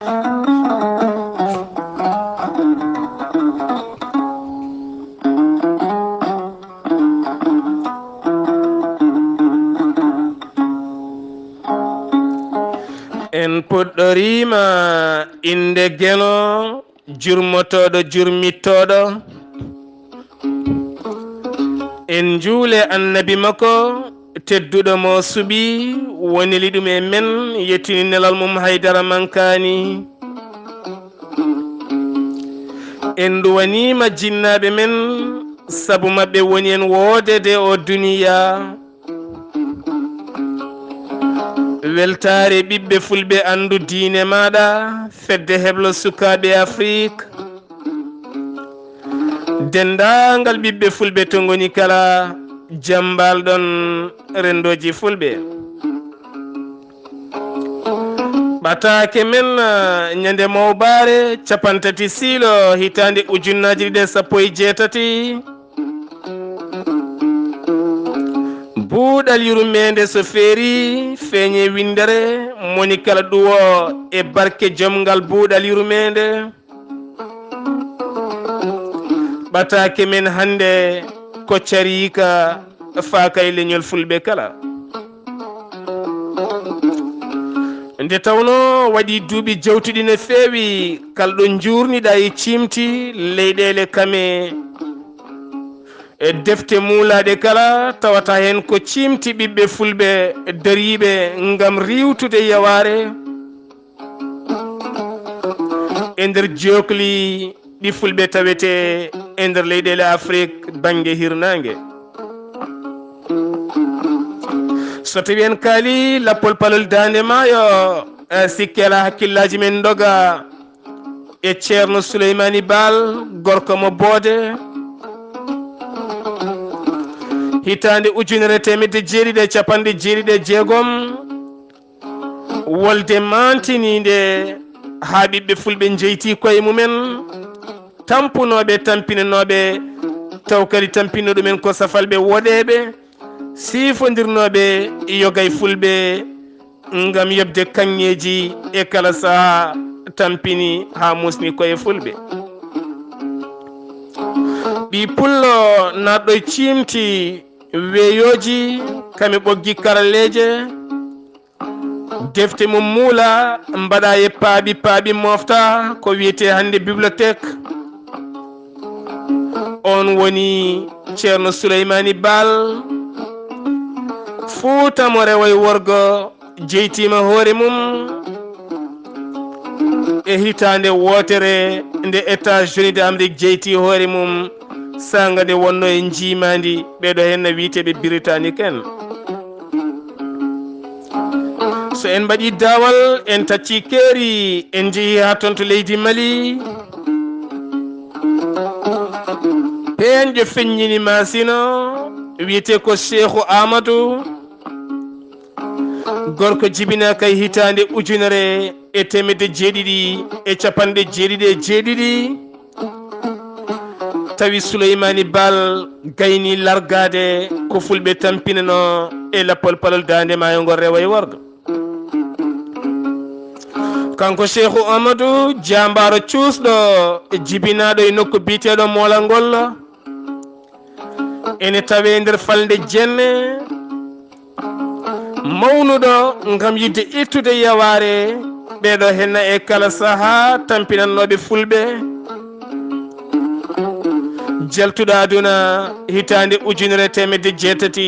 en puɗɗorima inde geno jurmotoɗo jurmittoɗo en juule annabi makko tedduɗo mo suɓi wonili ɗum e men yettini nelal mum haydara mankani en duwanima jinnaɓe men saabu mabɓe woni en woodede o duniya weltare ɓiɓɓe fulɓe andu diine maɗa fedde heblo sukaɓe afrique dendagal ɓiɓɓe fulɓe to goni kala jambalɗon rendoji fulɓe ɓatake men ñande mawbare capantati siilo hitande ujunnaji ɗiɗi sappo e jeetati buuɗal yurmede so feeri feeñe windere moni kala ɗuwo e barke jomgal buuɗal yurmede ɓatake men hande ko carika faakay leñol fulɓe kala nde tawno waɗi duuɓi jawtuɗi no feewi kalɗo jurniɗa e cimti leyɗele kame e defte muulaɗe kala tawata hen ko cimti ɓiɓɓe fulɓe dariɓe ngam riwtude yaware e nder jokli ɗi fulɓe tawete e nder leyɗele afrique banggue hirnangue so tawi en kaali lappol palol dande maayo sikkela hakkillaji men doga e ceerno souleymani bal gorko mo boode hitande ujunere temedde jeeɗiɗi e capanɗe jeeɗiɗi e jeegom wolde mantinide ha ɓiɓɓe fulɓe jeyti koye mumen tampunoɓe tampinanoɓe taw kadi tampinno ɗumen ko safalɓe woɗeɓe sifodirnoɓe yogay fulɓe ngam yebde kanŋeji e kala saaha tampini ha musni koye fulɓe ɓi pullo naɗɗo cimti weeyoji kami ɓoggi karalleje defte mum muula mbaɗa e paaɓi mofta ko wiyete hande bibliothèque on woni ceerno souleymani bal fuutamo rewoye worgo jeytima hoore mum e hitande wootere nde États-Unis d'Amérique jeyti hoore mum sanga nde wonno e jimandi ɓeɗo henno wiiteɓe britannique en so en mbaɗi dawal en tacci keeri en jeehi ha toon to leydi Mali peñƴo feññini masino wiyete ko Cheikhou Amadou gorko jibinaka e hitande ujunere e temedde jeeɗiɗi e capanɗe jeeɗiɗi e jeeɗiɗi tawi souleymani bal gayni largade ko fulɓe tampinano e lappol palol dande maayo ngol rewa e worgo kanko Cheikhou Amadou jambaro cuusɗo jibinaɗo e nokku biteɗo molal ngol ene tawe nder falde jenne mawnuɗo ngam yidde ittude yaware ɓeɗo henna e kala saaha tampinannoɓe fulɓe jaltuɗo aduna hitande ujunere temedde jeetati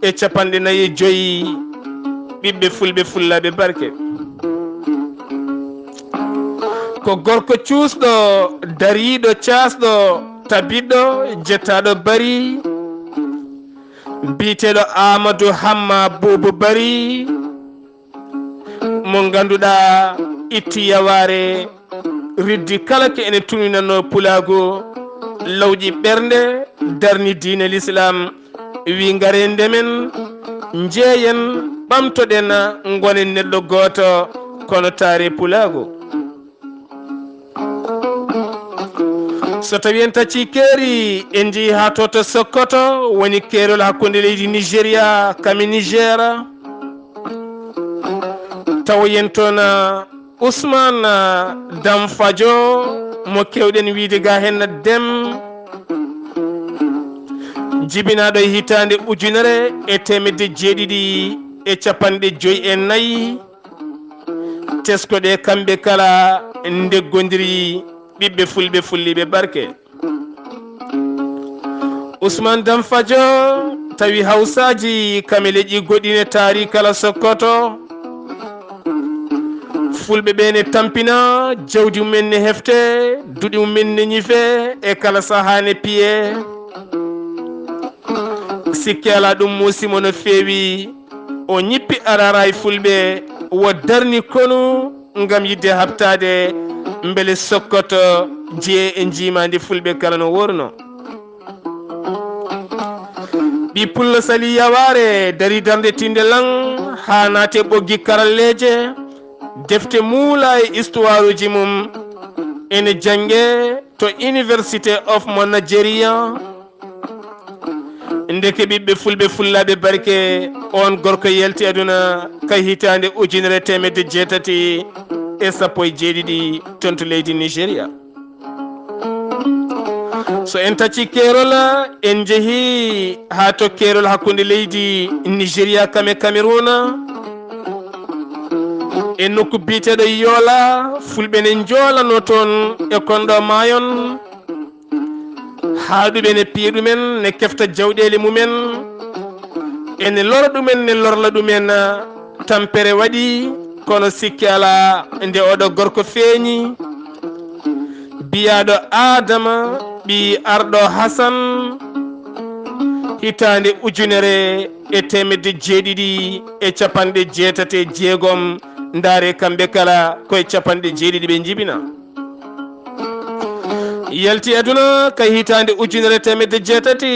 e capanɗe nayyi e joyyi ɓiɓɓe fulɓe fullaɓe barke ko gorko cuusɗo dariɗo casɗo tabiɗɗo jettaɗo bari biteɗo Amadou Hamma Boubou Bari mo ganduɗa itti yaware riddi kala ke ene tuninano pulago lawƴi ɓernde darni diine l'islam wi ngare ndemen jeeyen ɓamtoɗen gonen neɗɗo goto kono taare pulago so tawi en tacci keeri en jeehi ha toto Sokoto woni keerol hakkude leydi Nigéria kami Niger taw yen toon Ousmane Damfadio mo kewɗen wiide ga hen dem jibinaɗo hitande ujunere e temedde jeeɗiɗi e capanɗe joyi e nayyi teskoɗe kamɓe kala deggodiri ɓiɓɓe fulɓe fulliɓe barke. Ousmane Damfadio tawi hawsaji kame leƴƴi goɗɗine taari kala Sokoto fulɓe ɓene tampina jawdi mumen ne hefte duɗi mumen ne ñife e kala sahane piye sikki ala ɗum musimo no feewi o ñippi arara e fulɓe wo darni konu ngam yidde habtade beele Sokoto jeye e jimadi fulɓe kala no worno. ɓi pullo sali yaware dari darde tinde lan ha naate ɓoggi karalleje defte muula e histoire uji mum ene jange to University of mo Nigeria ndeke ɓiɓɓe fulɓe fullaɓe barke on gorko yalti aduna kay hitande ujunere temedde jeetati e sappo e jeeɗiɗi toon to leydi Nigéria. so en tacci keerol en jeehi ha to keerol hakkude leydi Nigéria kame Cameroun e nokku biteɗo Yola fulɓe ne joolano toon e konɗo maayon haaɗuɓe ne piya ɗumen ne kefta jawɗele mumen ene lora ɗumen ne lorla ɗumen tampere waɗi kono sikki ala nde oɗo gorko feeñi biyaɗo Adama ɓi arɗo Hasan hitande ujunere e temedde jeeɗiɗi e capanɗe jeetate jeegom ndaare kamɓe kala koye capanɗe jeeɗiɗi ɓe jibina yalti aduna kay hitande ujunere temedde jeetati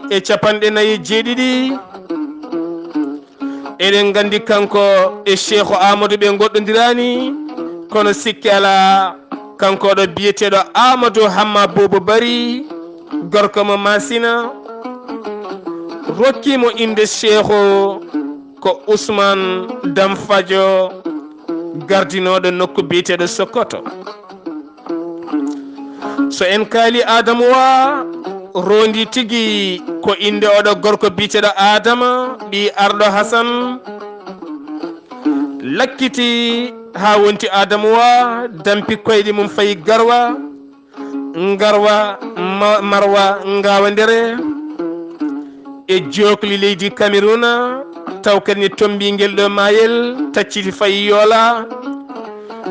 e capanɗe nayyi jeeɗiɗi eɗen gandi kanko e Cheikhu Amadou ɓe goɗɗodirani kono sikki ala kankoɗo biyeteɗo Amadou Hamma Bobo Bari gorko mo Masina rokkimo inde Cheikhu ko Ousmane Damfadio gardinoɗo nokku biyeteɗo Sokoto. so en kaali Adama wa rondi tigi ko inde oɗo gorko biyeteɗo Adama ɓi arɗo Hasan lakkiti ha wonti Adama wa dampi koyɗe mum fayi garwa marwa ngawa ndere e jokli leydi Cameroun taw kadi ne tombi ngel ɗo mayel tacciti fayi Yola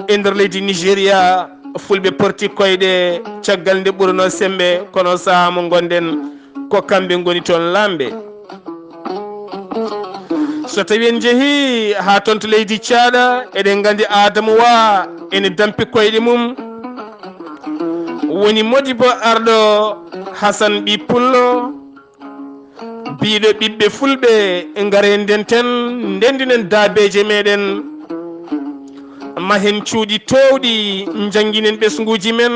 e nder leydi Nigéria fulɓe porti koyɗe caggal nde ɓurno sembe kono saha mo gonden ko kamɓe goni toon lamɓe. so tawi en jeehi ha toon to leydi Thiaɗa eɗen gandi Adama wa ene dampi koyɗe mum woni Modibo arɗo Hasan ɓi pullo biɗo ɓiɓɓe fulɓe ngare nden ten ndendinen daabeje meɗen mahen cuuɗi towɗi jangguinen ɓesguji men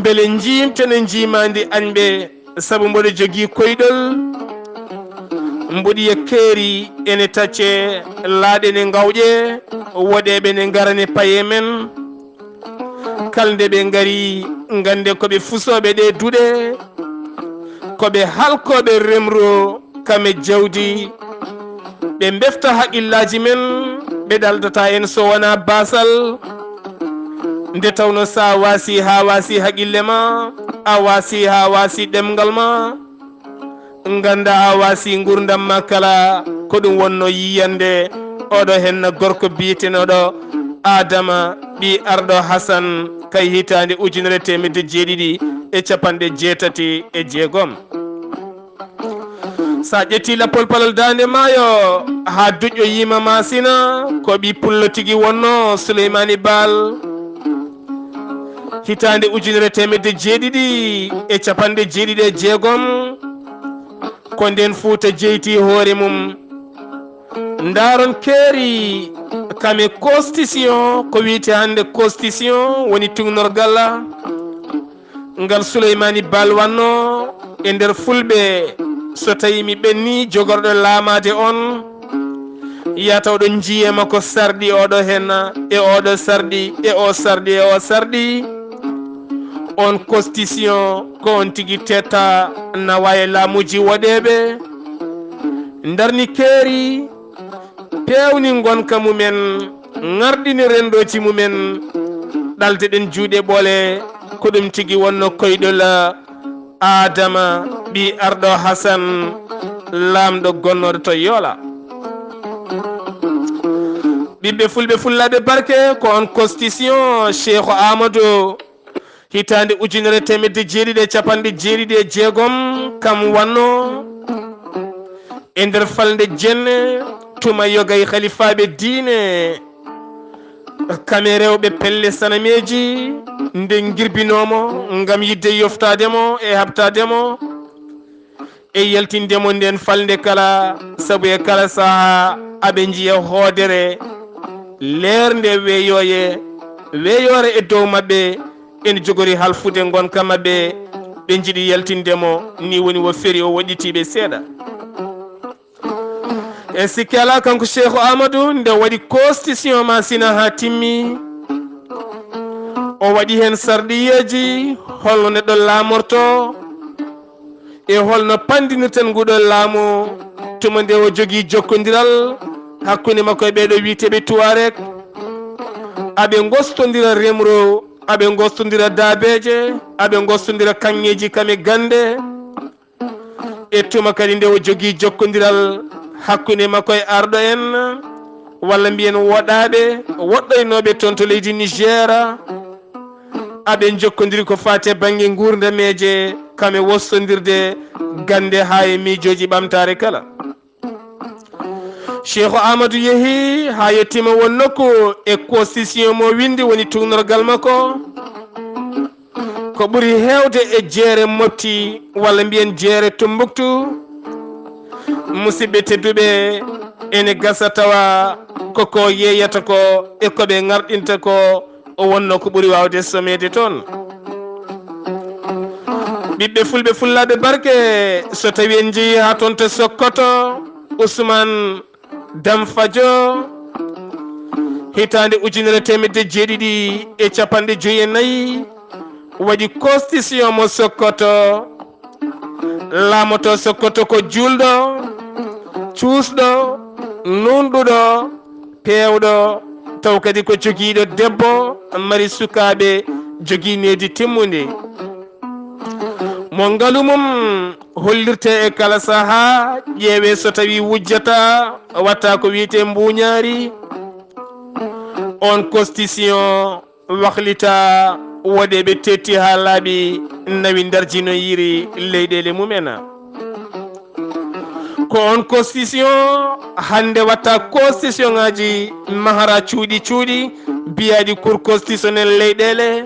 beele jimtene jimandi añɓe saabu mboɗo jogui koyɗol mboɗi keeri ene tacce laaɗe ne gawƴe woɗeɓe ne garane paye men kalde ɓe gari gande koɓe fusoɓe ɗe duuɗe koɓe halkoɓe remro kame jawdi ɓe befta haqqillaji men ɓe ɗaldata en so wona basal nde tawno sa wasi ha wasi haqqille ma a wasi ha wasi ɗemgal ma ganda a wasi gurdam ma kala ko ɗum wonno yiyande oɗo henna gorko biyetenoɗo Adama ɓi arɗo Hasan kay hitande ujunere temedde jeeɗiɗi e capanɗe jeetati e jeegom. sa ƴetti lappol palol dande maayo ha duƴƴo yima Masina ko ɓi pullo tigui wonno Souleymani Baal hitande ujunere temedde jeeɗiɗi e capanɗe jeeɗiɗi e jeegom ko nden Fouta jeyti hoore mum ndaron keeri kame constitution ko wiyete hande constitution woni tugnorgal ngal Souleymani Baal wanno e nder fulɓe so tawi mi ɓenni jogorɗo laamade on yata oɗon jiyema ko sardi oɗo hen e oɗo sardi e o sardi e o sardi. On constitution ko on tigi tetta nawa e laamuji waɗeɓe darni keeri pewni gonka mumen ŋardini rendoji mumen ɗalte ɗen juuɗe ɓoole ko ɗum tigi wonno koyɗol adama ɓi arɗo hasan lamɗo gonnoɗo to yoola. ɓiɓɓe fulɓe fullaɓe barke ko on constitution cheikh amadou hitande 19jeeɗiɗi kam wanno e nder falde jenne tuma yogay khalifaɓe diine kame rewɓe pelle sanameji nde girbinomo ngam yidde yoftademo e habtademo e yaltindemo nden falde kala saabu e kala saaha aɓe jiiya hoodere leerde weeyore e dow mabɓe ene jogori halfude gonka mabɓe ɓe jiiɗi yaltindemo ni woni wo feri o waɗitiɓe seeɗa. e sikki ala kanko cheikh amadou nde waɗi constitution ma sina ha timmi o waɗi hen sarɗiyeji holno neɗɗo laamorto e holno pandinirten nguɗo laamu tuma nde o jogui jokkodiral hakkude makko e ɓeɗo witeɓe tuarek aɓe gostodira remro aɓe gostodira daabeje aɓe gostodira kanŋeji kame gande e tuma kadi nde o jogui jokkodiral hakkude makko e arɗo en walla mbiyen woɗaɓe woɗɗoynoɓe toon to leydi Niger aɓe jokkodiri ko fate banggue gurdameje kame wostodirde gande ha e miijoji ɓamtare kala. cheikh amadou yeehi ha yettima won nokku e constitution mo windi woni tugnorgal makko ko ɓuuri hewde e jeere mofti walla mbiyen jeere Tombouctou. musidɓe tedduɓe ene gasa tawa koko yeyata ko e koɓe ŋarɗinta ko o wonno ko ɓuuri wawde somede toon. ɓiɓɓe fulɓe fullaɓe barke so tawi en jeeyi ha toon to Sokoto Ousmane Damfadio hitande 1954 waɗi constitution mo Sokoto laamoto Sokoto ko julɗo cuusɗo nunɗuɗo pewɗo taw kadi ko joguiɗo debbo mari sukaɓe jogui needi timmude mo ngaalu mum hollirte e kala saaha ƴeewe so tawi wujjata watta ko wiyete mbuñaari on constitution wahlita woɗeɓe tetti ha laaɓi nawi darjino yiri leyɗele mumen ko on constitution hande watta constitution ngaji mahara cuuɗi biyaɗi cour constitutionnel leyɗele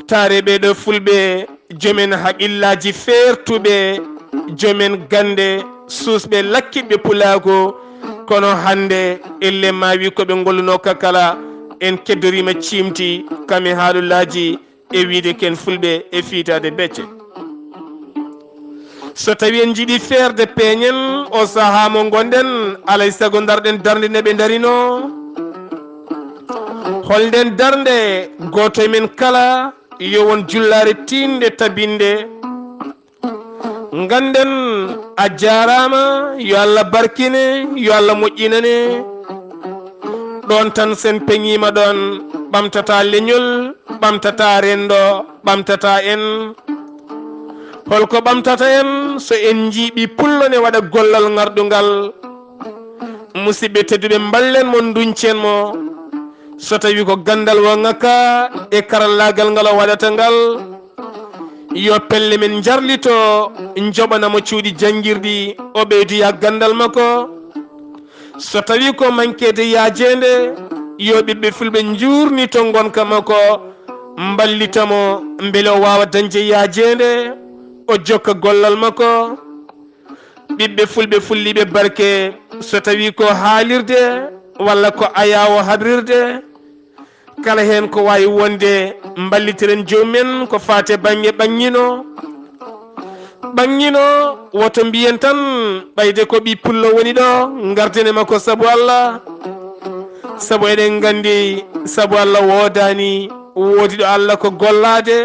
taare ɓeɗo fulɓe jomen haqillaji fertuɓe jomen gande susɓe lakkiɓe pulago kono hande elle ma wi koɓe golluno kakala en keddorima cimti kame haalullaji e wiide ken fulɓe e fiitade becce. so tawi en jiiɗi feerde peeñen o saaha mo gonɗen alay saago darɗen darde nde ɓe darino holden darde goto e men kala yo won jullare tinde tabinde ganden a jarama yo Allah barkine yo Allah moƴƴinane ɗon tan sen peñima ɗon ɓamtata leñol ɓamtata rendo ɓamtata en holko ɓamtata en so en jiiɓi pullone waɗa gollal ngarɗugal musidɓe tedduɓe ballen mon duñcen mo so tawi ko gandal wo ngakka e karallagal ngal o waɗata ngal yo pelle men jarlito joɓanamo cuuɗi janguirɗi o ɓeydoya gandal makko so tawi ko manquede yaajede yo ɓiɓɓe fulɓe jurni to gonka makko ballitamo beele o wawa dañde yaajede o jokka gollal makko ɓiɓɓe fulɓe fulliɓe barke so tawi ko haalirde walla ko ayawo habrirde kala hen ko wawi wonde ballitiren jomumen ko fate banggue ɓanñino ɓangino woto mbiyen tan ɓayde ko ɓi pullo woni ɗo gardene makko sabu Allah sabu eɗen gandi sabu Allah wodani woodi ɗo Allah ko gollade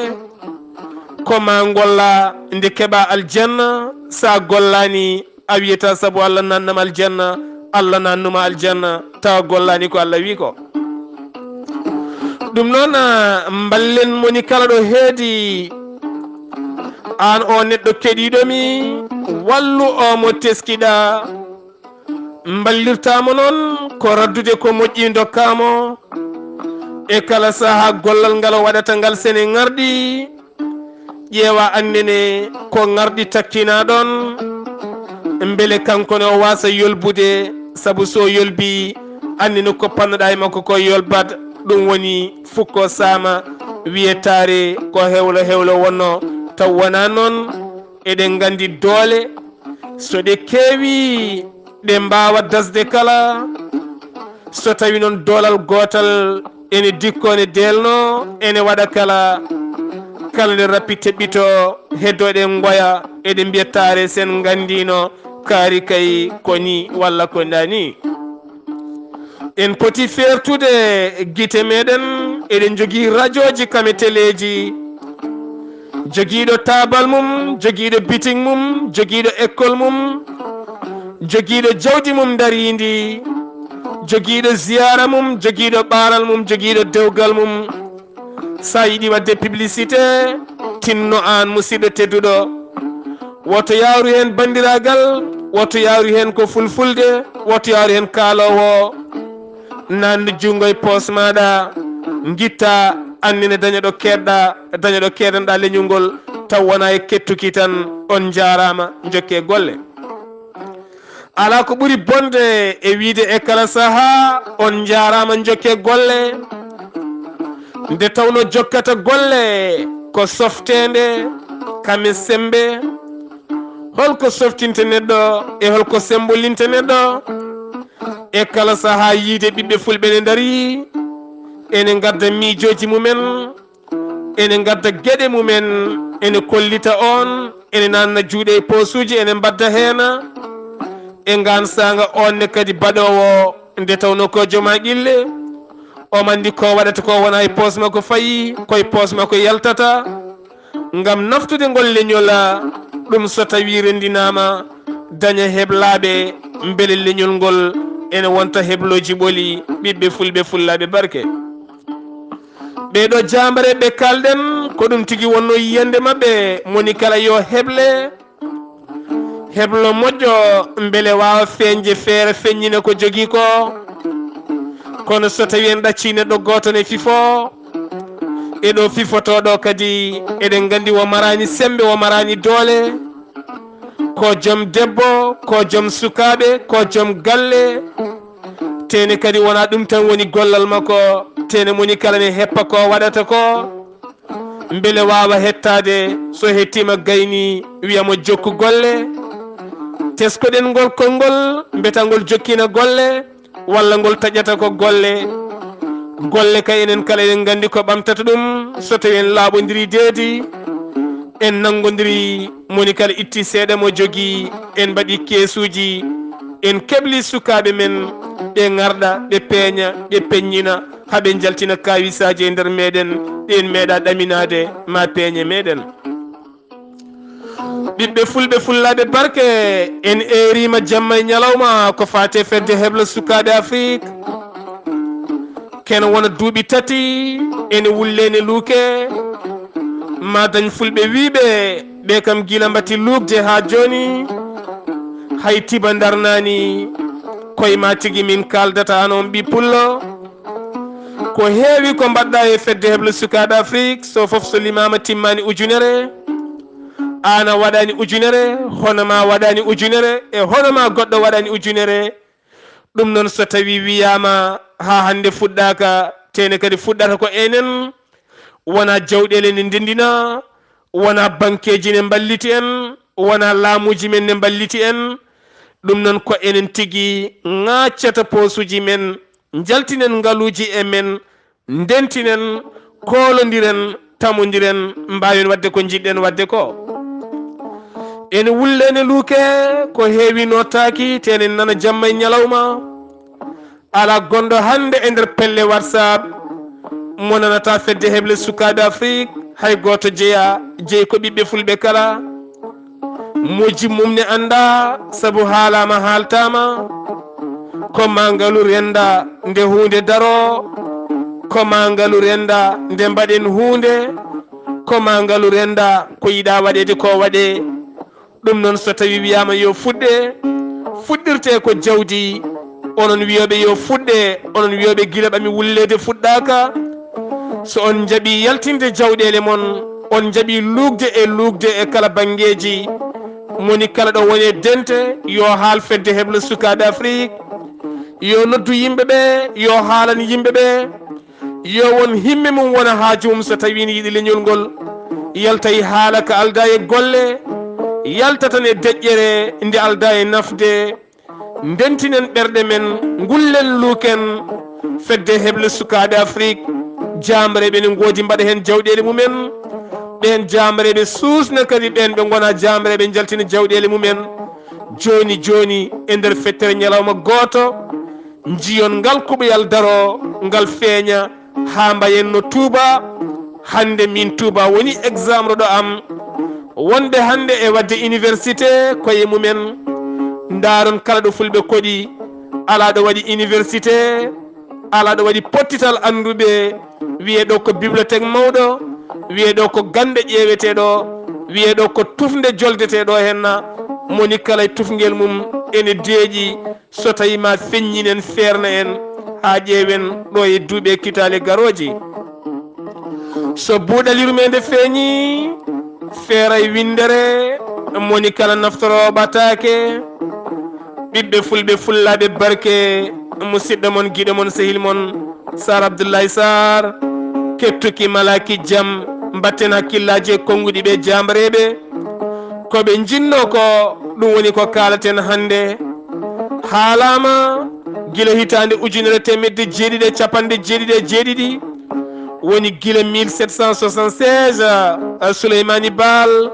ko ma golla nde keɓa aljanna sa gollani a wiyata sabu Allah nannama aljanna Allah nannuma aljanna tawa gollani ko Allah wi ko ɗum noon mballen moni kala ɗo heedi an o neɗɗo keɗiɗomi wallu omo teskiɗa mballirtamo noon ko raddude ko moƴƴi dokkamo e kala saaha gollal ngal waɗata ngal sene garɗi ƴeewa annene ko garɗi takkina ɗon beele kankone o wasa yolbude saabu so yolbi annene ko pannoɗa e makko ko yolbat ɗum woni fukko sama wiyetare ko hewlo hewlo wonno taw wona noon eɗen gandi doole so ɗe keewi ɗe mbawa dasde kala so tawi noon doolal gotal ene dikkone delno ene waɗa kala nde rappi teɓɓito heddoɗen goya eɗen mbiyettare sen gandino kaari kay koni walla ko ndani en poti fertude guite meɗen eɗen jogui radio ji kame téléji joguiɗo tabal mum joguiɗo biting mum joguiɗo école mum joguiɗo jawdi mum darindi joguiɗo ziyara mum joguiɗo ɓaral mum joguiɗo dewgal mum sa yiɗi wadde publicité tinno an musidɗo tedduɗo woto yawru hen bandiragal woto yawru hen ko fulfulde woto yawru hen kaalowo nandu jungo e poos maɗa guitta annene dañaɗo keɗanɗa leñol ngol taw wona e kettuki tan on jarama jokke golle ala ko ɓuuri bonde e wiide e kala saaha on jarama jokke golle nde tawno jokkata golle ko softede kame sembe holko softinte neɗɗo e holko sembolinte neɗɗo e kala saaha yiide ɓiɓɓe fulɓe ne daari ene gadda miijoji mumen ene gadda gueɗe mumen ene kollita on ene nanna juuɗe e posuji ene mbadda heena e gansaga onne kadi baɗowo nde tawno ko jooma qille o mandi ko waɗata ko wona e poos makko fayi koye poos makko yaltata ngam naftude ngol leñol ɗum so tawi rendinama daña heblaɓe beele leñol ngol ene wonta hebloji ɓooli ɓiɓɓe fulɓe fullaɓe barke ɓeɗo jambare ɓe kalɗen ko ɗum tigui wonno yiyande mabɓe moni kala yo heble heblo moƴƴo beele wawa feñde feere feññina ko jogui ko kono so tawi en ɗacci neɗɗo goto ne fifo eɗo fifotoɗo kadi eɗen gandi wo marani sembe wo marani doole ko joom debbo ko joom sukaɓe ko joom galle tene kadi wona ɗum tan woni gollal makko tene moni kala ne heppa ko waɗata ko beele wawa hettade so hettima gayni wiyamo jokku golle teskoɗen ngol konngol mbeta ngol jokkina golle walla ngol taƴata ko golle kay enen kala eɗen gandi ko ɓamtata ɗum so tawi en laaɓodiri deedi en nangodiri moni kala itti seeɗa mo jogui en mbaɗi keesuji en keɓli sukaɓe men ɗe garɗa ɗe peeña ɗe peññina haaɓe jaltina kawisaji e nder meɗen ɗen meeɗa ɗaminade ma peeñe meɗen ɓiɓɓe fulɓe fullaɓe barke en erima jamma e ñalawma ko fate fedde hebla sukaɓe afrique ken wona duuɓi tati ene wullene luuke ma dañ fulɓe wiiɓe ɓe kam gila mbatti luukde ha joni hay tiba darnani koye ma tigui min kaldata an on ɓi pullo ko heewi ko mbaɗɗa e fedde hebla sukaɓe afrique so foof so limama timmani ujunere an a waɗani ujunere honoma waɗani ujunere e honoma goɗɗo waɗani ujunere ɗum noon so tawi wiyama ha hande fuɗɗaka tene kadi fuɗɗata ko enen wona jawɗele ne ndendina wona banqueji ne balliti en wona laamuji men ne balliti en ɗum noon ko enen tigui ŋaccata posuji men jaltinen ngaluji e men ndentinen kolodiren tamodiren mbawen wadde ko jiɗɗen wadde ko en wullene luuke ko heewi nottaaki tenen nana jamma e ñalawma ala gondo hande e nder pelle whatsapp mo nanata fedde heble sukaɓe afrique hay goto jeeyi ko ɓiɓɓe fulɓe kala moji mumne anda saabu haalama haaltama ko mangalu renda nde hunde daro ko mangalu renda nde mbaɗen hunde ko mangalu renda ko yiɗa waɗede ko waɗe ɗum noon so tawi wiyama yo fuɗɗe fuɗɗirte ko jawdi onon wiyoɓe yo fuɗɗe onon wiyoɓe gila ɓami wullede fuɗɗaka so on jaaɓi yaltinde jawɗele moon on jaaɓi lugde e kala banggueji moni kala ɗo woni dente yo haal fedde heble sukaɓe afrique yo noddu yimɓeɓe yo haalan yimɓeɓe yo won himme mum wona haaju mum so tawi ne yiiɗi leñol ngol yalta e haala ka alda e golle yalta tan e deƴƴere nde alda e nafde ndentinen ɓerɗe men ngullen luuken fedde heble sukaɓe afrique jamreɓe ne goodi mbaɗa hen jawɗele mumen ɓen jamreɓe suusna kadi ɓen ɓe gona jamreɓe jaltina jawɗele mumen joni e nder fettere ñalawma goto jiyon ngal kuɓoyal daro ngal feeña ha mbayen no Touba hande min Touba woni exemple ɗo am wonde hande e wadde université koye mumen ndaron kala ɗo fulɓe koɗi ala ɗo waɗi université ala ɗo waɗi pottital anduɓe wiyeɗo ko bibliothèque mawɗo wiyeɗo ko gande ƴeweteɗo wiyeɗo ko tufde joldeteɗo henna moni kala e tufgel mum ene deeƴi so tawi ma feññinen feerna en ha ƴeewen ɗo e duuɓe kitale garoji so buuɗalirume nde feeñi feera e windere moni kala naftoro ɓatake ɓiɓɓe fulɓe fullaɓe barke musidɗo mon guiɗo mon sehil mon Sar Abdoullahi Sar kettuki malaki jaam mbatten hakkillaji e konguɗi ɓe jamreɓe koɓe jinno ko ɗum woni ko kalaten hande haalama gila hitande ujunere temedde jeeɗiɗi e capanɗe jeeɗiɗi e jeeɗiɗi woni gila 1776 Souleymani Baal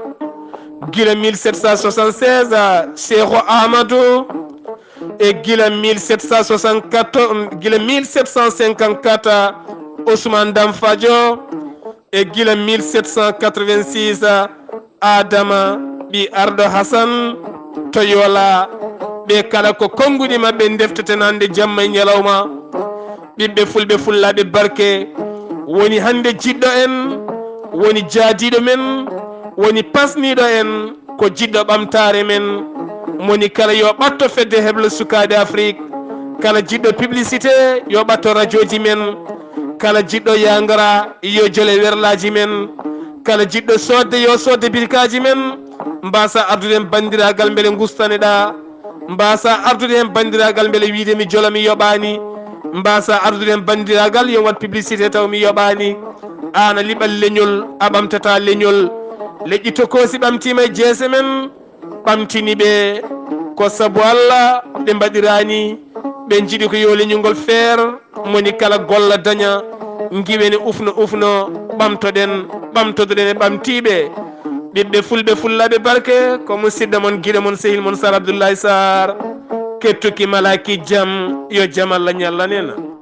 gila 1776 Cheikho Amadou e gila 1754 Ousmane Dam Fadio e gila 1786 Adama ɓi Ardo Hassan to Yola ɓe kala ko konguɗi mabɓe defteten hande jamma e ñalawma ɓiɓɓe fulɓe fullaɓe barke woni hande jiɗɗo en woni jaadiɗo men woni pasniɗo en ko jiɗɗo ɓamtare men moni kala yo ɓatto fedde heble sukaɓe afrique kala jiɗɗo publicité yo ɓatto radio ji men kala jiɗɗo yangara yo jole werlaji men kala jiɗɗo sodde yo sodde birkaji men mbasa ardude hen bandiragal beele gustaneɗa mbasa ardude hen bandiragal beele wiide mi jola mi yoɓani mbasa ardude hen bandiragal yo wat publicité taw mi yoɓani an a liɓal leñol a ɓamtata leñol leƴƴi tokosi ɓamtima e jeese men ɓamtini ɓe ko saabu Allah ɓe mbaɗirani ɓe jiiɗi ko yo leñolngol feer moni kala golla daña giwene ufno ɓamtoɗen e ɓamtiɓe ɓiɓɓe fulɓe fullaɓe barke ko musidɗo mon guiɗo mon sehil mon Sar Abdoullahi Sar kettuki malaki jaam yo jaam Allah ñallan en